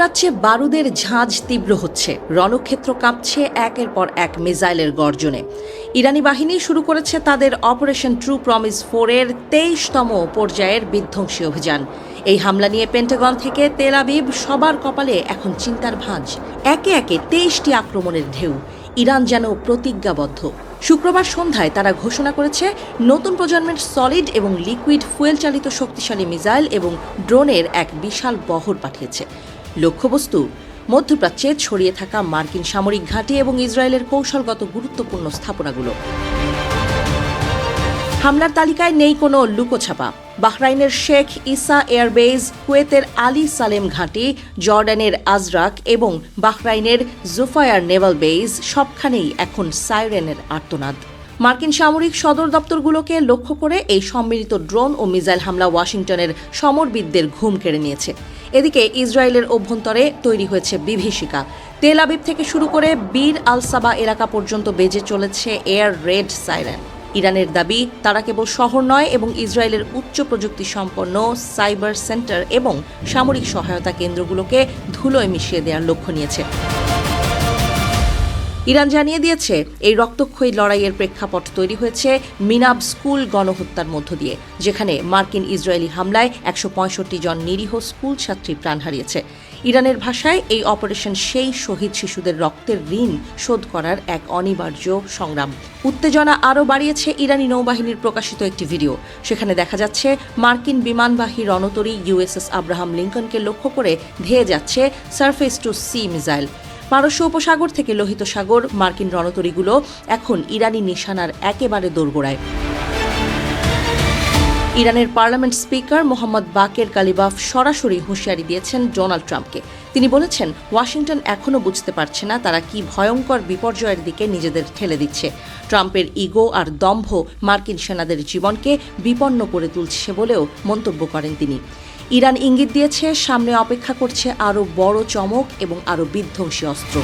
মধ্যপ্রাচ্যে বারুদের ঝাঁজ তীব্র হচ্ছে, রণক্ষেত্র কাঁপছে একের পর এক মিসাইলের গর্জনে। ইরানি বাহিনী শুরু করেছে তাদের অপারেশন ট্রু প্রমিস 4 এর 23তম পর্যায়ের বিধ্বংসী অভিযান। এই হামলা নিয়ে পেন্টাগন থেকে তেল আবিব সবার কপালে এখন চিন্তার ভাঁজ। একে একে 23টি আক্রমণের ঢেউ। ইরান যেন প্রতিজ্ঞাবদ্ধ। শুক্রবার সন্ধ্যায় তারা ঘোষণা করেছে নতুন প্রজন্মের সলিড এবং লিকুইড ফুয়েল চালিত শক্তিশালী মিসাইল এবং ড্রোনের এক বিশাল বহর পাঠিয়েছে। লক্ষ্যবস্তু মধ্যপ্রাচ্যে ছড়িয়ে থাকা মার্কিন সামরিক ঘাঁটি এবং ইসরায়েলের কৌশলগত গুরুত্বপূর্ণ স্থাপনাগুলো। হামলার তালিকায় নেই কোনো লুকোছাপা। বাহরাইনের শেখ ইসা এয়ারবেজ, কুয়েতের আলী সালেম ঘাঁটি, জর্ডানের আজরাক এবং বাহরাইনের জুফায়ার নেভাল বেজ সবখানেই এখন সাইরেনের আর্তনাদ। মার্কিন সামরিক সদর দপ্তরগুলোকে লক্ষ্য করে এই সম্মিলিত ড্রোন ও মিসাইল হামলা ওয়াশিংটনের সমরবিদদের ঘুম কেড়ে নিয়েছে। এদিকে ইসরায়েলের অভ্যন্তরে তৈরি হয়েছে বিভীষিকা। তেল আবিব থেকে শুরু করে বীর আল সাবা এলাকা পর্যন্ত বেজে চলেছে এয়ার রেড সাইরেন। ইরানের দাবি, তারা কেবল শহর নয় এবং ইসরায়েলের উচ্চ প্রযুক্তি সম্পন্ন সাইবার সেন্টার এবং সামরিক সহায়তা কেন্দ্রগুলোকে ধুলোয় মিশিয়ে দেওয়ার লক্ষ্য নিয়েছে। ইরান জানিয়ে দিয়েছে, এই রক্তক্ষয়ী লড়াইয়ের প্রেক্ষাপট তৈরি হয়েছে মিনাব স্কুল গণহত্যার মধ্য দিয়ে, যেখানে মার্কিন ইসরায়েলি হামলায় 165 জন নিরীহ স্কুল ছাত্রী প্রাণ হারিয়েছে। ইরানের ভাষায় এই অপারেশন সেই শহীদ শিশুদের রক্তের ঋণ শোধ করার এক অনিবার্য সংগ্রাম। উত্তেজনা আরও বাড়িয়েছে ইরানি নৌবাহিনীর প্রকাশিত একটি ভিডিও। সেখানে দেখা যাচ্ছে মার্কিন বিমানবাহী রণতরী ইউএসএস আব্রাহাম লিঙ্কনকে লক্ষ্য করে ধেয়ে যাচ্ছে সারফেস টু সি মিসাইল। পারস্য উপসাগর থেকে লোহিত সাগর মার্কিন রণতরীগুলো এখন ইরানি নিশানার একেবারে দোরগোড়ায়। ইরানের পার্লামেন্ট স্পিকার মোহাম্মদ বাকের কালিবাফ সরাসরি হুঁশিয়ারি দিয়েছেন ডোনাল্ড ট্রাম্পকে। তিনি বলেছেন, ওয়াশিংটন এখনও বুঝতে পারছে না তারা কি ভয়ঙ্কর বিপর্যয়ের দিকে নিজেদের ঠেলে দিচ্ছে। ট্রাম্পের ইগো আর দম্ভ মার্কিন সেনাদের জীবনকে বিপন্ন করে তুলছে বলেও মন্তব্য করেন তিনি। ইরান ইঙ্গিত দিয়েছে, সামনে অপেক্ষা করছে আরও বড় চমক এবং আরও বিধ্বংসী অস্ত্র।